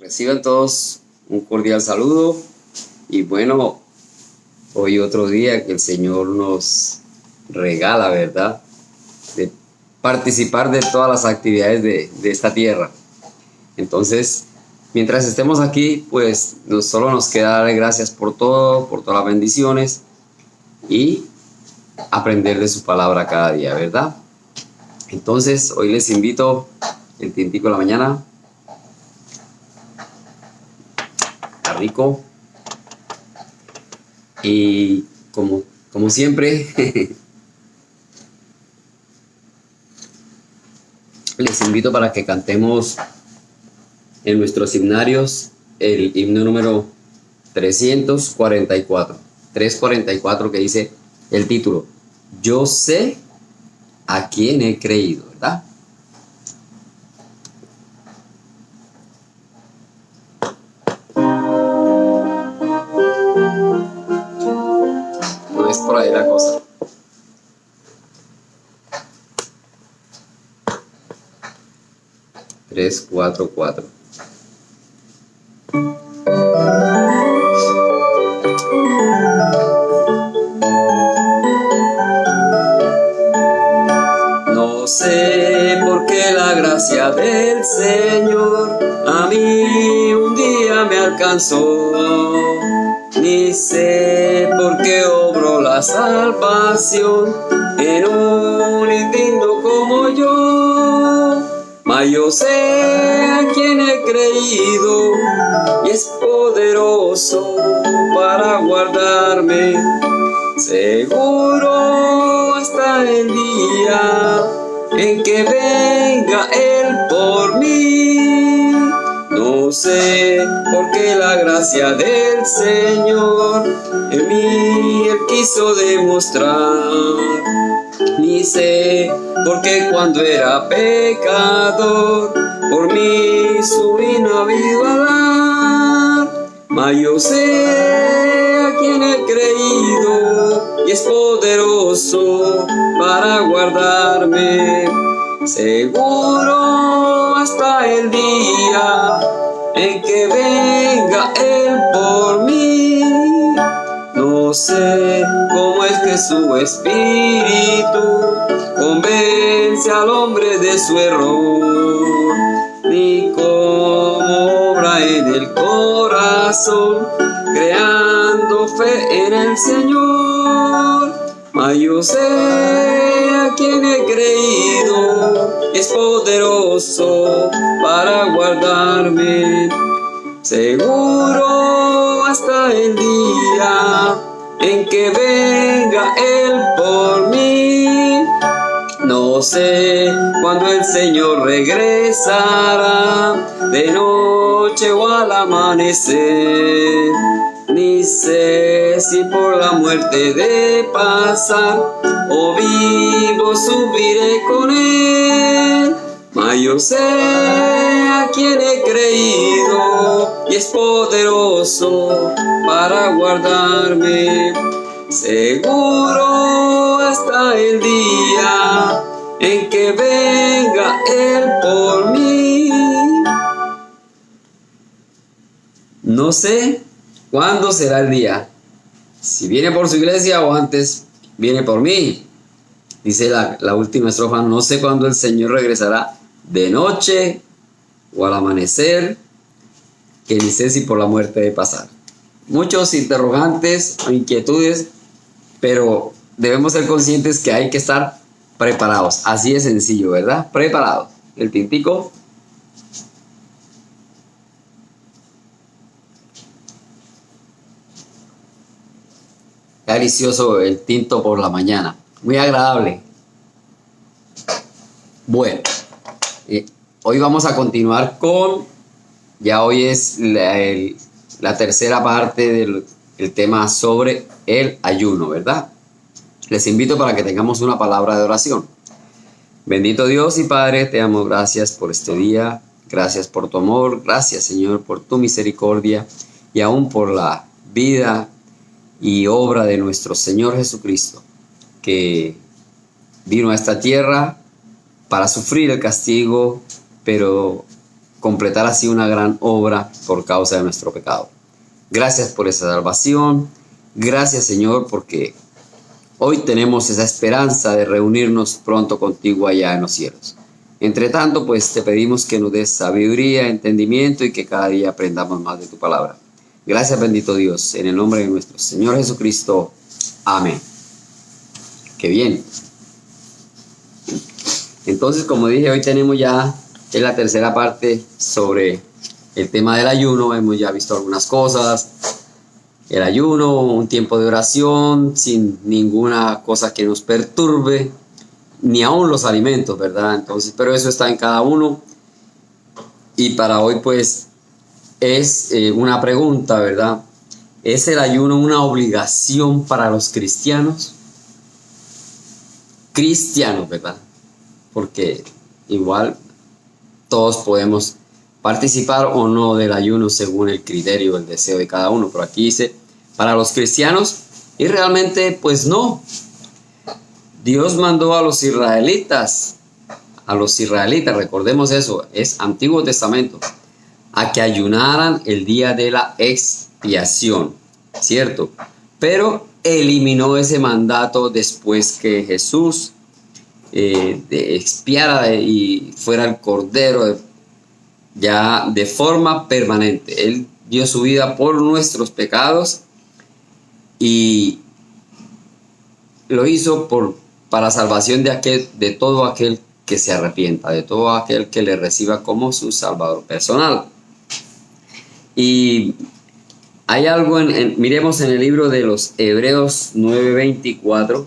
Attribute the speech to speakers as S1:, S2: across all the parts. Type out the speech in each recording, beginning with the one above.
S1: Reciban todos un cordial saludo y bueno, hoy otro día que el Señor nos regala, ¿verdad? De participar de todas las actividades de esta tierra. Entonces, mientras estemos aquí, pues solo nos queda darle gracias por todo, por todas las bendiciones y aprender de su palabra cada día, ¿verdad? Entonces, hoy les invito el tintico de la mañana. Está rico. Y como siempre, les invito para que cantemos en nuestros himnarios el himno número 344, que dice el título: Yo sé a quién he creído, ¿verdad? No es por ahí la cosa. Tres, cuatro, cuatro. No sé por qué la gracia del Señor a mí un día me alcanzó, ni sé por qué obró la salvación en un indigno como yo. Mas yo sé a quien he creído y es poderoso para guardarme seguro hasta el día en que venga Él por mí. No sé por qué la gracia del Señor en mí Él quiso demostrar, ni sé por qué cuando era pecador por mí su vino vino a dar. Mas yo sé a quien he creído y es poderoso para guardarme seguro hasta el día en que venga Él por mí. No sé cómo es que su espíritu convence al hombre de su error, ni cómo obra en el corazón creando fe en el Señor. Mas yo sé a quien he creído, es poderoso para guardarme seguro hasta el día en que venga Él por mí. No sé cuándo el Señor regresará, de noche o al amanecer, ni sé si por la muerte de pasar o vivo subiré con Él. Mas yo sé a quien he creído y es poderoso para guardarme seguro hasta el día en que venga Él por mí. No sé cuándo será el día, si viene por su iglesia o antes viene por mí. Dice la última estrofa: no sé cuándo el Señor regresará, de noche o al amanecer, que ni sé si por la muerte de pasar. Muchos interrogantes o inquietudes, pero debemos ser conscientes que hay que estar preparados. Así de sencillo, ¿verdad? Preparados. El tintico. Qué delicioso el tinto por la mañana. Muy agradable. Bueno, hoy vamos a continuar con... Ya hoy es la tercera parte del tema sobre el ayuno, ¿verdad? Les invito para que tengamos una palabra de oración. Bendito Dios y Padre, te damos gracias por este día. Gracias por tu amor. Gracias, Señor, por tu misericordia y aún por la vida y obra de nuestro Señor Jesucristo, que vino a esta tierra para sufrir el castigo, pero completar así una gran obra por causa de nuestro pecado. Gracias por esa salvación. Gracias, Señor, porque hoy tenemos esa esperanza de reunirnos pronto contigo allá en los cielos. Entre tanto, pues te pedimos que nos des sabiduría, entendimiento y que cada día aprendamos más de tu palabra. Gracias, bendito Dios, en el nombre de nuestro Señor Jesucristo. Amén. Qué bien. Entonces, como dije, hoy tenemos ya en la tercera parte sobre el tema del ayuno. Hemos ya visto algunas cosas. El ayuno, un tiempo de oración sin ninguna cosa que nos perturbe, ni aún los alimentos, ¿verdad? Entonces, pero eso está en cada uno. Y para hoy, pues, es una pregunta, ¿verdad? ¿Es el ayuno una obligación para los cristianos? Cristianos, ¿verdad? Porque igual todos podemos participar o no del ayuno según el criterio, el deseo de cada uno, pero aquí dice para los cristianos, y realmente pues no. Dios mandó a los israelitas, recordemos eso, es Antiguo Testamento, a que ayunaran el día de la expiación, ¿cierto? Pero eliminó ese mandato después que Jesús expiara y fuera el Cordero ya de forma permanente. Él dio su vida por nuestros pecados y lo hizo para salvación de todo aquel que se arrepienta, de todo aquel que le reciba como su Salvador personal. Y hay algo, miremos en el libro de los Hebreos 9:24.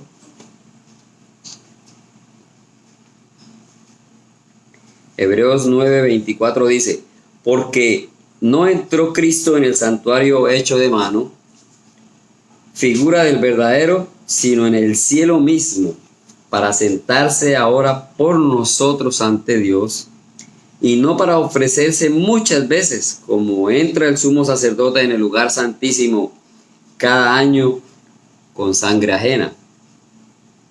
S1: Hebreos 9:24 dice, porque no entró Cristo en el santuario hecho de mano, figura del verdadero, sino en el cielo mismo, para sentarse ahora por nosotros ante Dios, y no para ofrecerse muchas veces, como entra el sumo sacerdote en el lugar santísimo cada año con sangre ajena.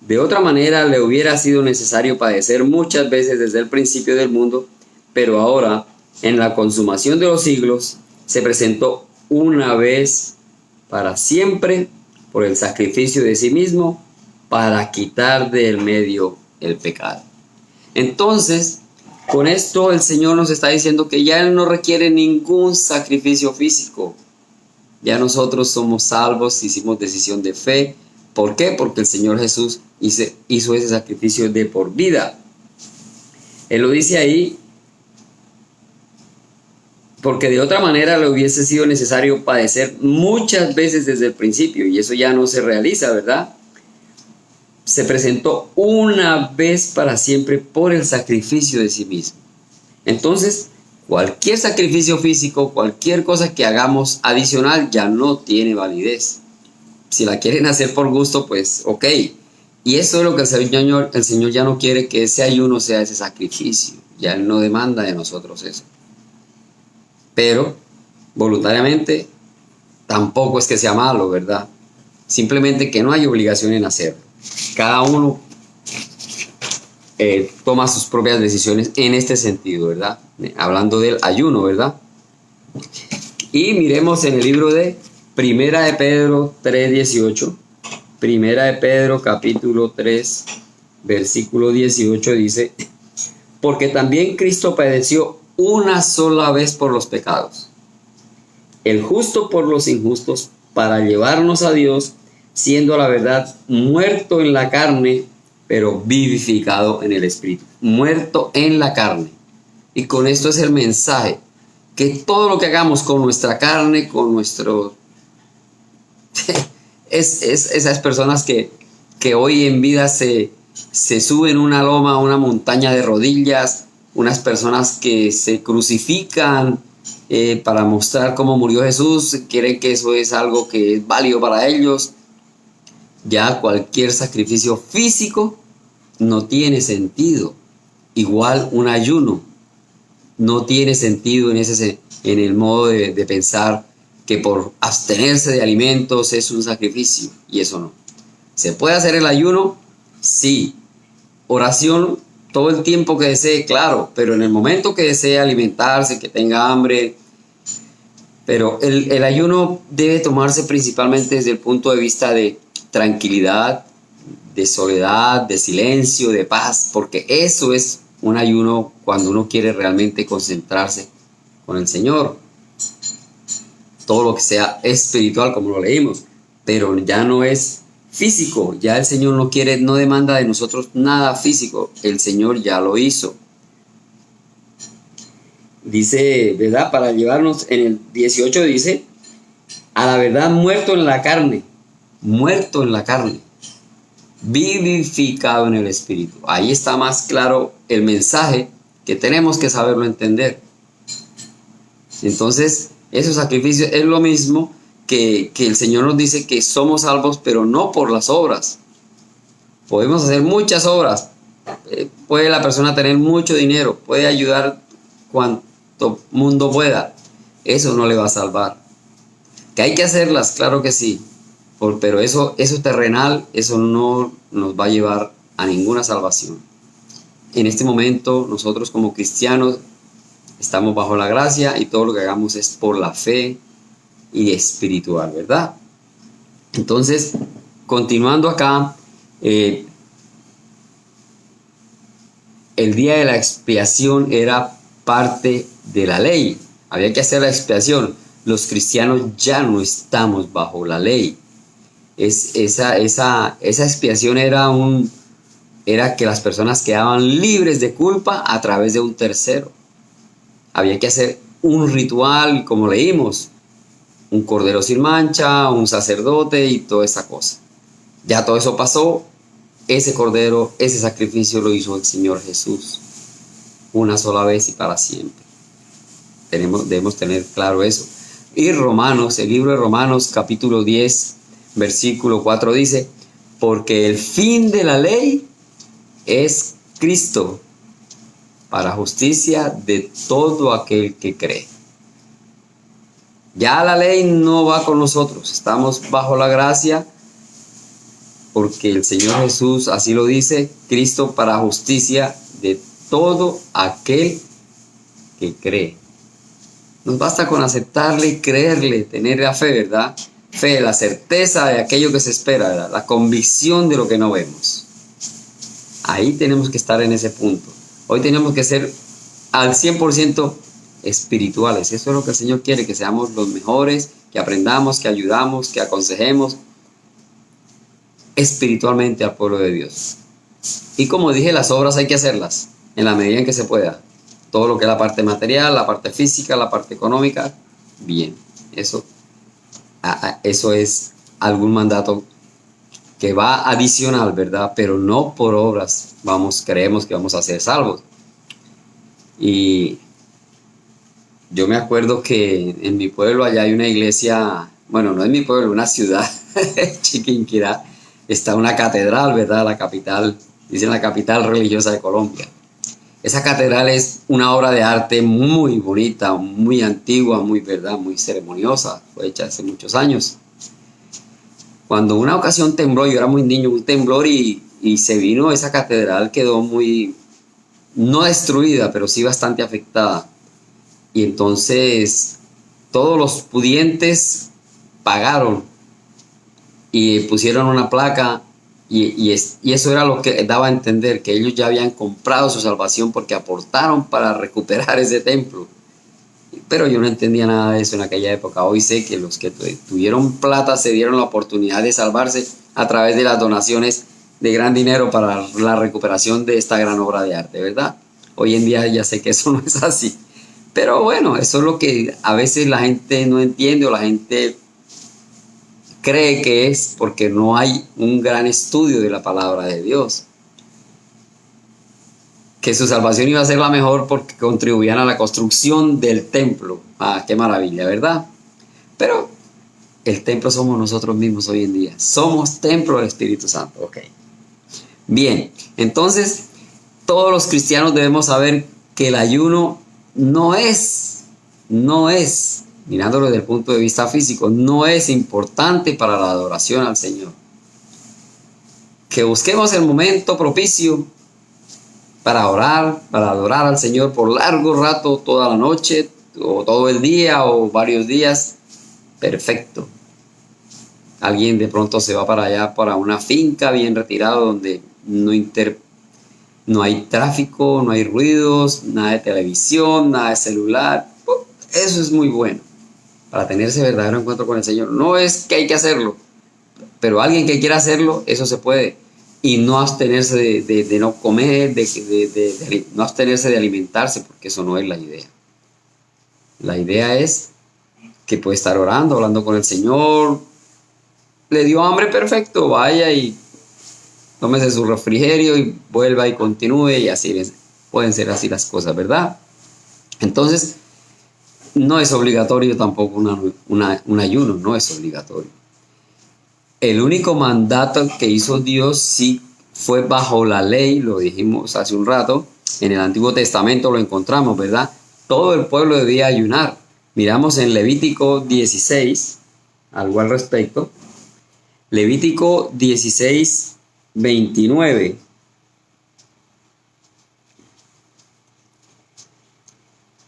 S1: De otra manera le hubiera sido necesario padecer muchas veces desde el principio del mundo, pero ahora, en la consumación de los siglos, se presentó una vez para siempre por el sacrificio de sí mismo para quitar del medio el pecado. Entonces, con esto el Señor nos está diciendo que ya Él no requiere ningún sacrificio físico. Ya nosotros somos salvos, hicimos decisión de fe. ¿Por qué? Porque el Señor Jesús hizo ese sacrificio de por vida. Él lo dice ahí, porque de otra manera le hubiese sido necesario padecer muchas veces desde el principio, y eso ya no se realiza, ¿verdad? Se presentó una vez para siempre por el sacrificio de sí mismo. Entonces, cualquier sacrificio físico, cualquier cosa que hagamos adicional ya no tiene validez. Si la quieren hacer por gusto, pues ok. Y eso es lo que el Señor ya no quiere, que ese ayuno sea ese sacrificio. Ya Él no demanda de nosotros eso. Pero voluntariamente tampoco es que sea malo, ¿verdad? Simplemente que no hay obligación en hacerlo. Cada uno toma sus propias decisiones en este sentido, ¿verdad? Hablando del ayuno, ¿verdad? Y miremos en el libro de Primera de Pedro 3:18. Primera de Pedro capítulo 3, versículo 18 dice, porque también Cristo padeció una sola vez por los pecados, el justo por los injustos, para llevarnos a Dios, siendo a la verdad muerto en la carne, pero vivificado en el Espíritu. Muerto en la carne. Y con esto es el mensaje, que todo lo que hagamos con nuestra carne, con nuestro... es esas personas que hoy en vida se suben una loma, una montaña de rodillas, unas personas que se crucifican para mostrar cómo murió Jesús, creen que eso es algo que es válido para ellos. Ya cualquier sacrificio físico no tiene sentido. Igual un ayuno no tiene sentido en el modo de pensar que por abstenerse de alimentos es un sacrificio, y eso no. ¿Se puede hacer el ayuno? Sí. Oración, todo el tiempo que desee, claro, pero en el momento que desee alimentarse, que tenga hambre. Pero el ayuno debe tomarse principalmente desde el punto de vista de tranquilidad, de soledad, de silencio, de paz, porque eso es un ayuno cuando uno quiere realmente concentrarse con el Señor. Todo lo que sea espiritual, como lo leímos, pero ya no es físico. Ya el Señor no quiere, no demanda de nosotros nada físico. El Señor ya lo hizo. Dice, ¿verdad? Para llevarnos en el 18 dice, a la verdad muerto en la carne, vivificado en el Espíritu. Ahí está más claro el mensaje que tenemos que saberlo entender. Entonces, esos sacrificios es lo mismo que el Señor nos dice que somos salvos, pero no por las obras. Podemos hacer muchas obras. Puede la persona tener mucho dinero, puede ayudar cuanto mundo pueda. Eso no le va a salvar. ¿Que hay que hacerlas? Claro que sí. Pero eso terrenal, eso no nos va a llevar a ninguna salvación. En este momento, nosotros como cristianos estamos bajo la gracia y todo lo que hagamos es por la fe y espiritual, ¿verdad? Entonces, continuando acá, el día de la expiación era parte de la ley. Había que hacer la expiación. Los cristianos ya no estamos bajo la ley. Esa expiación era que las personas quedaban libres de culpa a través de un tercero. Había que hacer un ritual, como leímos, un cordero sin mancha, un sacerdote y toda esa cosa. Ya todo eso pasó. Ese cordero, ese sacrificio lo hizo el Señor Jesús una sola vez y para siempre. Debemos tener claro eso. Y Romanos, el libro de Romanos capítulo 10, versículo 4 dice, porque el fin de la ley es Cristo para justicia de todo aquel que cree. Ya la ley no va con nosotros, estamos bajo la gracia porque el Señor Jesús así lo dice, Cristo para justicia de todo aquel que cree. Nos basta con aceptarle y creerle, tener la fe, ¿verdad? Fe, la certeza de aquello que se espera, ¿verdad? La convicción de lo que no vemos. Ahí tenemos que estar en ese punto. Hoy tenemos que ser al 100% espirituales. Eso es lo que el Señor quiere, que seamos los mejores, que aprendamos, que ayudamos, que aconsejemos espiritualmente al pueblo de Dios. Y como dije, las obras hay que hacerlas en la medida en que se pueda. Todo lo que es la parte material, la parte física, la parte económica, bien. Eso es algún mandato que va adicional, ¿verdad? Pero no por obras creemos que vamos a ser salvos. Y yo me acuerdo que en mi pueblo allá hay una iglesia, bueno, no es mi pueblo, una ciudad, Chiquinquirá, está una catedral, ¿verdad? La capital, dicen la capital religiosa de Colombia. Esa catedral es una obra de arte muy bonita, muy antigua, muy, ¿verdad? Muy ceremoniosa, fue hecha hace muchos años. Cuando una ocasión tembló, yo era muy niño, un temblor y se vino, esa catedral quedó muy, no destruida, pero sí bastante afectada. Y entonces todos los pudientes pagaron y pusieron una placa y eso era lo que daba a entender, que ellos ya habían comprado su salvación porque aportaron para recuperar ese templo. Pero yo no entendía nada de eso en aquella época. Hoy sé que los que tuvieron plata se dieron la oportunidad de salvarse a través de las donaciones de gran dinero para la recuperación de esta gran obra de arte, ¿verdad? Hoy en día ya sé que eso no es así. Pero bueno, eso es lo que a veces la gente no entiende o la gente cree que es porque no hay un gran estudio de la palabra de Dios. Que su salvación iba a ser la mejor porque contribuían a la construcción del templo. Ah, qué maravilla, ¿verdad? Pero el templo somos nosotros mismos hoy en día. Somos templo del Espíritu Santo. Ok. Bien, entonces todos los cristianos debemos saber que el ayuno no es, mirándolo desde el punto de vista físico, no es importante para la adoración al Señor. Que busquemos el momento propicio para orar, para adorar al Señor por largo rato, toda la noche, o todo el día, o varios días, perfecto. Alguien de pronto se va para allá, para una finca bien retirado, donde no hay tráfico, no hay ruidos, nada de televisión, nada de celular. Eso es muy bueno para tener ese verdadero encuentro con el Señor. No es que hay que hacerlo, pero alguien que quiera hacerlo, eso se puede. Y no abstenerse de no comer, no abstenerse de alimentarse, porque eso no es la idea. La idea es que puede estar orando, hablando con el Señor. Le dio hambre, perfecto, vaya y tómese su refrigerio y vuelva y continúe, y así pueden ser así las cosas, ¿verdad? Entonces, no es obligatorio tampoco un ayuno, no es obligatorio. El único mandato que hizo Dios sí fue bajo la ley, lo dijimos hace un rato, en el Antiguo Testamento lo encontramos, ¿verdad? Todo el pueblo debía ayunar. Miramos en Levítico 16, algo al respecto. Levítico 16, 29.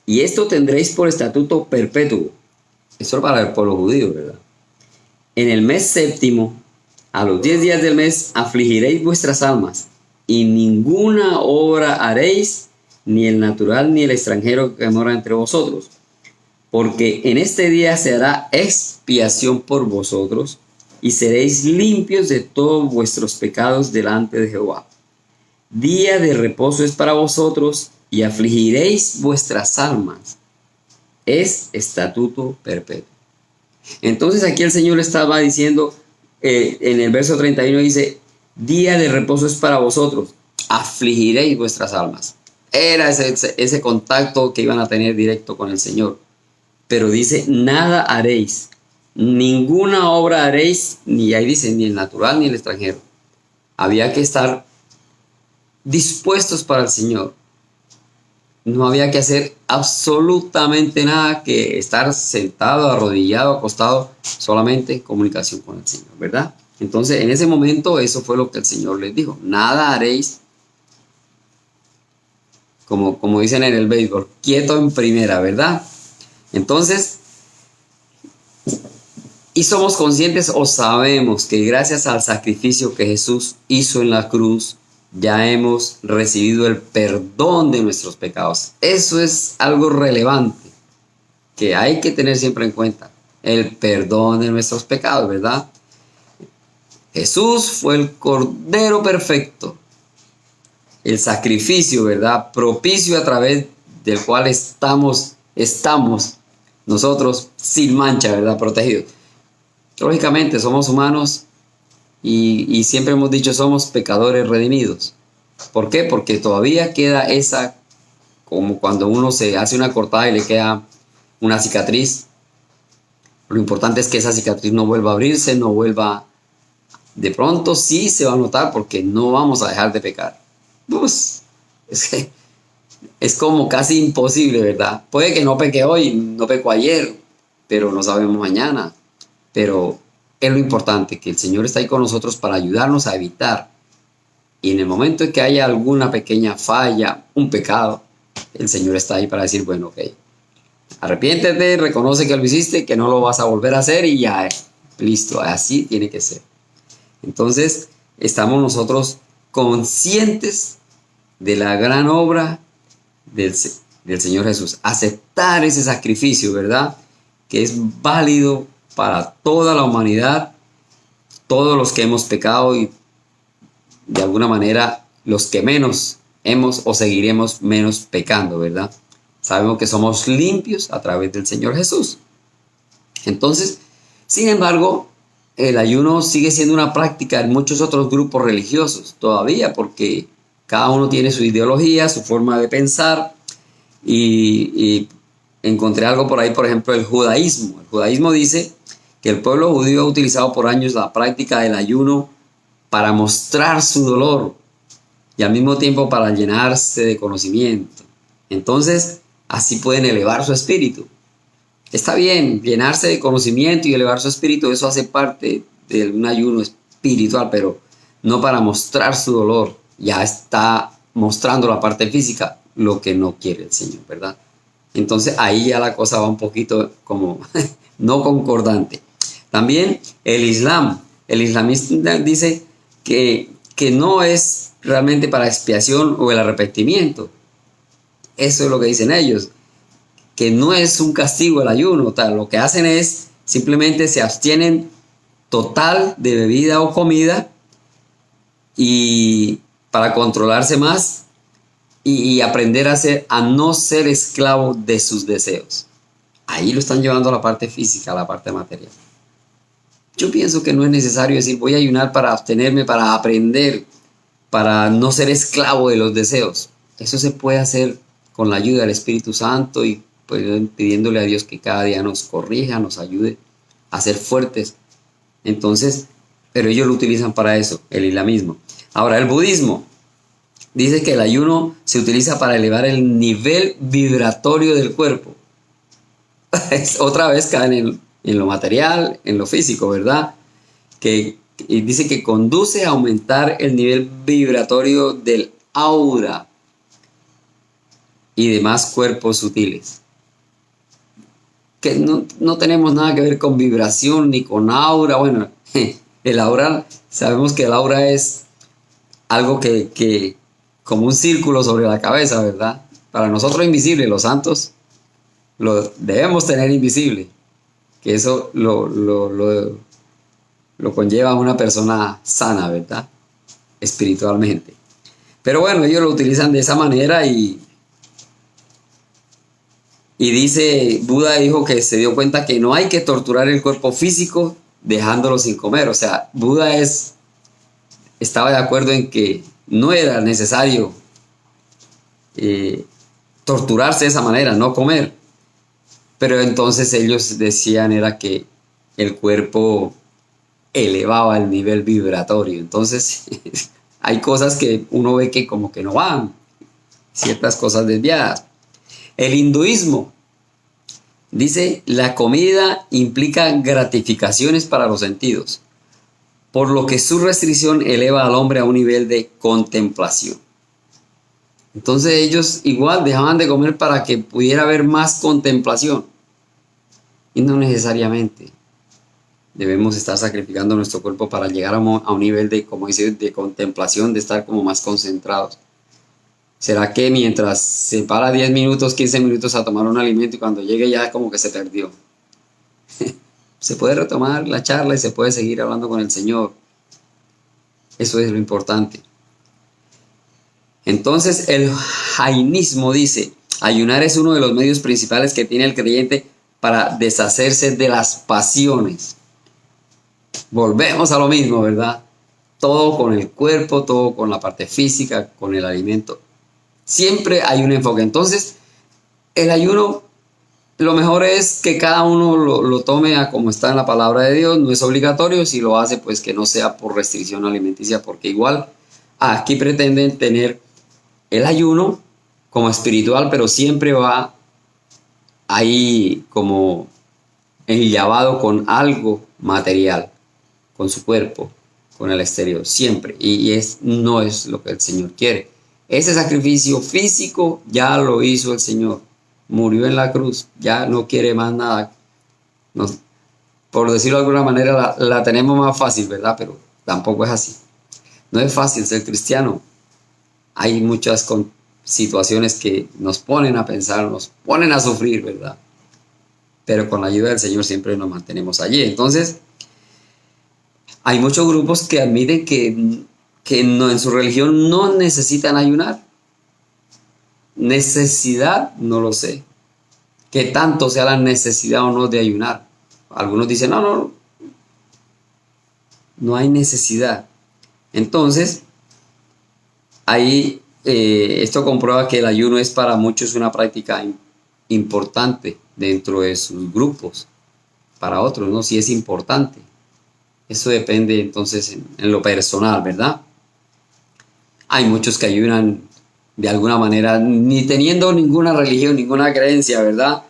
S1: Y esto tendréis por estatuto perpetuo. Esto es para el pueblo judío, ¿verdad? En el mes séptimo, a los 10 días del mes, afligiréis vuestras almas, y ninguna obra haréis, ni el natural ni el extranjero que mora entre vosotros. Porque en este día se hará expiación por vosotros, y seréis limpios de todos vuestros pecados delante de Jehová. Día de reposo es para vosotros, y afligiréis vuestras almas. Es estatuto perpetuo. Entonces aquí el Señor estaba diciendo, en el verso 31 dice, día de reposo es para vosotros, afligiréis vuestras almas. Era ese contacto que iban a tener directo con el Señor. Pero dice, nada haréis, ninguna obra haréis, ni ahí dice, ni el natural ni el extranjero. Había que estar dispuestos para el Señor. No había que hacer absolutamente nada que estar sentado, arrodillado, acostado, solamente comunicación con el Señor, ¿verdad? Entonces, en ese momento, eso fue lo que el Señor les dijo. Nada haréis, como dicen en el béisbol, quieto en primera, ¿verdad? Entonces, y somos conscientes o sabemos que gracias al sacrificio que Jesús hizo en la cruz, ya hemos recibido el perdón de nuestros pecados. Eso es algo relevante que hay que tener siempre en cuenta. El perdón de nuestros pecados, ¿verdad? Jesús fue el Cordero perfecto. El sacrificio, ¿verdad? Propicio a través del cual estamos nosotros sin mancha, ¿verdad? Protegidos. Lógicamente somos humanos. Y siempre hemos dicho somos pecadores redimidos. ¿Por qué? Porque todavía queda esa, como cuando uno se hace una cortada y le queda una cicatriz. Lo importante es que esa cicatriz no vuelva a abrirse, no vuelva. De pronto sí se va a notar porque no vamos a dejar de pecar. Pues, es como casi imposible, ¿verdad? Puede que no peque hoy, no peco ayer, pero no sabemos mañana. Pero es lo importante, que el Señor está ahí con nosotros para ayudarnos a evitar. Y en el momento en que haya alguna pequeña falla, un pecado, el Señor está ahí para decir, bueno, ok, arrepiéntete, reconoce que lo hiciste, que no lo vas a volver a hacer y ya, listo, así tiene que ser. Entonces, estamos nosotros conscientes de la gran obra del Señor Jesús. Aceptar ese sacrificio, ¿verdad? Que es válido para toda la humanidad, todos los que hemos pecado y de alguna manera los que menos hemos o seguiremos menos pecando, ¿verdad? Sabemos que somos limpios a través del Señor Jesús. Entonces, sin embargo, el ayuno sigue siendo una práctica en muchos otros grupos religiosos todavía, porque cada uno tiene su ideología, su forma de pensar, y encontré algo por ahí, por ejemplo, el judaísmo. El judaísmo dice que el pueblo judío ha utilizado por años la práctica del ayuno para mostrar su dolor y al mismo tiempo para llenarse de conocimiento. Entonces, así pueden elevar su espíritu. Está bien, llenarse de conocimiento y elevar su espíritu, eso hace parte de un ayuno espiritual, pero no para mostrar su dolor. Ya está mostrando la parte física, lo que no quiere el Señor, ¿verdad? Entonces ahí ya la cosa va un poquito como no concordante. También el islamista dice que no es realmente para expiación o el arrepentimiento. Eso es lo que dicen ellos, que no es un castigo el ayuno, tal. Lo que hacen es simplemente se abstienen total de bebida o comida y para controlarse más y aprender a no ser esclavo de sus deseos. Ahí lo están llevando a la parte física, a la parte material. Yo pienso que no es necesario decir voy a ayunar para abstenerme, para aprender, para no ser esclavo de los deseos. Eso se puede hacer con la ayuda del Espíritu Santo y pues, pidiéndole a Dios que cada día nos corrija, nos ayude a ser fuertes. Entonces, pero ellos lo utilizan para eso, el islamismo. Ahora, el budismo dice que el ayuno se utiliza para elevar el nivel vibratorio del cuerpo. Otra vez caen en lo material, en lo físico, ¿verdad? Y dice que conduce a aumentar el nivel vibratorio del aura y demás cuerpos sutiles. Que no tenemos nada que ver con vibración ni con aura. Bueno, el aura, sabemos que el aura es algo que como un círculo sobre la cabeza, ¿verdad? Para nosotros invisible, los santos lo debemos tener invisible, que eso lo conlleva a una persona sana, ¿verdad? Espiritualmente. Pero bueno, ellos lo utilizan de esa manera y dice, Buda dijo que se dio cuenta que no hay que torturar el cuerpo físico dejándolo sin comer. O sea, Buda estaba de acuerdo en que no era necesario torturarse de esa manera, no comer. Pero entonces ellos decían era que el cuerpo elevaba el nivel vibratorio. Entonces hay cosas que uno ve que como que no van, ciertas cosas desviadas. El hinduismo dice, la comida implica gratificaciones para los sentidos, por lo que su restricción eleva al hombre a un nivel de contemplación. Entonces ellos igual dejaban de comer para que pudiera haber más contemplación. Y no necesariamente debemos estar sacrificando nuestro cuerpo para llegar a un nivel de, como dice, de contemplación, de estar como más concentrados. ¿Será que mientras se para 10 minutos, 15 minutos a tomar un alimento y cuando llegue ya como que se perdió? Se puede retomar la charla y se puede seguir hablando con el Señor. Eso es lo importante. Entonces el jainismo dice, ayunar es uno de los medios principales que tiene el creyente para deshacerse de las pasiones. Volvemos a lo mismo, ¿verdad? Todo con el cuerpo, todo con la parte física, con el alimento. Siempre hay un enfoque. Entonces, el ayuno, lo mejor es que cada uno lo tome a como está en la palabra de Dios. No es obligatorio. Si lo hace, pues que no sea por restricción alimenticia, porque igual aquí pretenden tener el ayuno como espiritual, pero siempre va ahí como enllavado con algo material, con su cuerpo, con el exterior, siempre. Y no es lo que el Señor quiere. Ese sacrificio físico ya lo hizo el Señor. Murió en la cruz, ya no quiere más nada. Por decirlo de alguna manera, la tenemos más fácil, ¿verdad? Pero tampoco es así. No es fácil ser cristiano. Hay muchas situaciones que nos ponen a pensar, nos ponen a sufrir, ¿verdad? Pero con la ayuda del Señor siempre nos mantenemos allí. Entonces, hay muchos grupos que admiten que no, en su religión no necesitan ayunar. Necesidad, no lo sé. ¿Qué tanto sea la necesidad o no de ayunar? Algunos dicen, no hay necesidad. Entonces, ahí esto comprueba que el ayuno es para muchos una práctica importante dentro de sus grupos. Para otros, ¿no? Sí es importante. Eso depende entonces en lo personal, ¿verdad? Hay muchos que ayunan de alguna manera, ni teniendo ninguna religión, ninguna creencia, ¿verdad?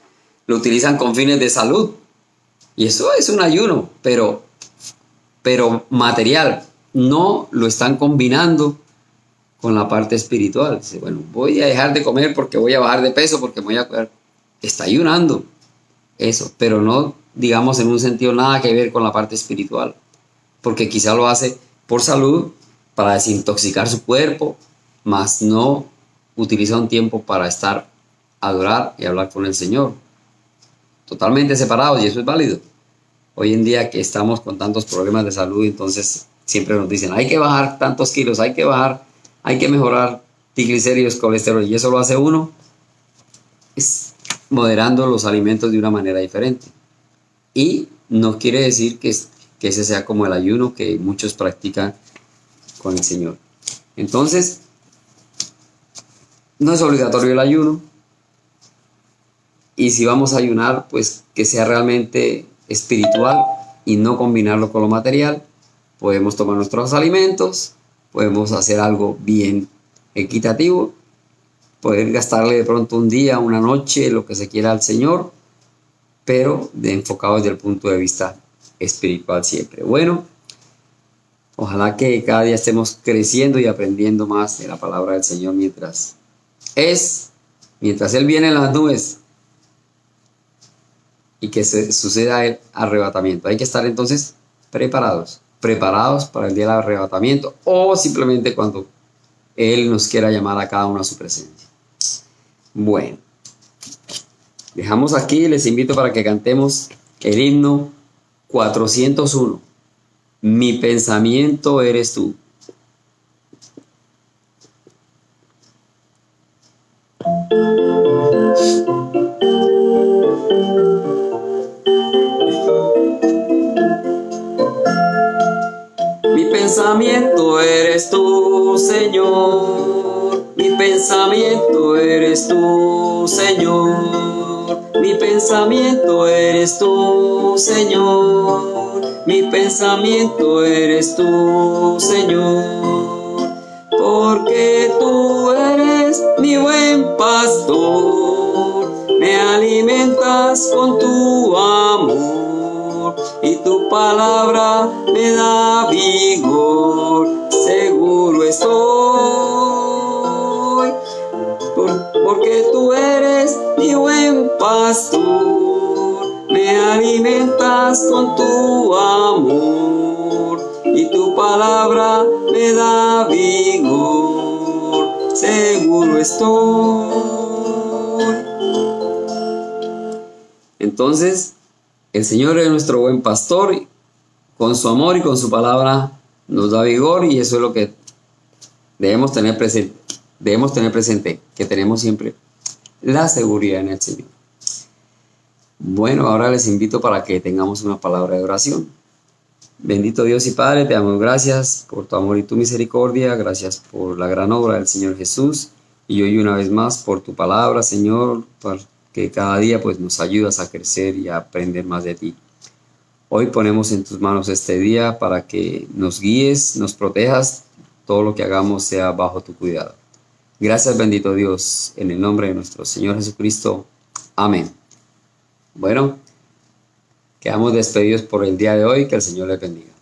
S1: Lo utilizan con fines de salud. Y eso es un ayuno, pero material. No lo están combinando con la parte espiritual. Dice, bueno, voy a dejar de comer porque voy a bajar de peso, porque me voy a cuidar. Está ayunando, eso, pero no, digamos, en un sentido nada que ver con la parte espiritual, porque quizá lo hace por salud, para desintoxicar su cuerpo, mas no utiliza un tiempo para estar, adorar y hablar con el Señor. Totalmente separados, y eso es válido. Hoy en día que estamos con tantos problemas de salud, entonces siempre nos dicen, hay que bajar tantos kilos, hay que bajar, hay que mejorar triglicéridos, colesterol, y eso lo hace uno es moderando los alimentos de una manera diferente. Y no quiere decir que ese sea como el ayuno que muchos practican con el Señor. Entonces, no es obligatorio el ayuno. Y si vamos a ayunar, pues que sea realmente espiritual y no combinarlo con lo material. Podemos tomar nuestros alimentos, podemos hacer algo bien equitativo, poder gastarle de pronto un día, una noche, lo que se quiera al Señor, pero enfocado desde el punto de vista espiritual siempre. Bueno, ojalá que cada día estemos creciendo y aprendiendo más de la palabra del Señor mientras Él viene en las nubes y que suceda el arrebatamiento. Hay que estar entonces preparados para el día del arrebatamiento o simplemente cuando Él nos quiera llamar a cada uno a su presencia. Bueno, dejamos aquí, les invito para que cantemos el himno 401. Mi pensamiento eres tú. Mi pensamiento eres tú, Señor. Mi pensamiento eres tú, Señor. Mi pensamiento eres tú, Señor. Mi pensamiento eres tú, Señor. Porque tú eres mi buen pastor. Me alimentas con tu amor. Y tu palabra me da vigor, seguro estoy, porque tú eres mi buen pastor, me alimentas con tu amor, y tu palabra me da vigor, seguro estoy. Entonces, el Señor es nuestro buen pastor, y con su amor y con su palabra nos da vigor, y eso es lo que debemos tener presente. Debemos tener presente que tenemos siempre la seguridad en el Señor. Bueno, ahora les invito para que tengamos una palabra de oración. Bendito Dios y Padre, te damos gracias por tu amor y tu misericordia, gracias por la gran obra del Señor Jesús, y hoy una vez más por tu palabra, Señor, que cada día pues nos ayudas a crecer y a aprender más de ti. Hoy ponemos en tus manos este día para que nos guíes, nos protejas, todo lo que hagamos sea bajo tu cuidado. Gracias, bendito Dios, en el nombre de nuestro Señor Jesucristo. Amén. Bueno, quedamos despedidos por el día de hoy, que el Señor les bendiga.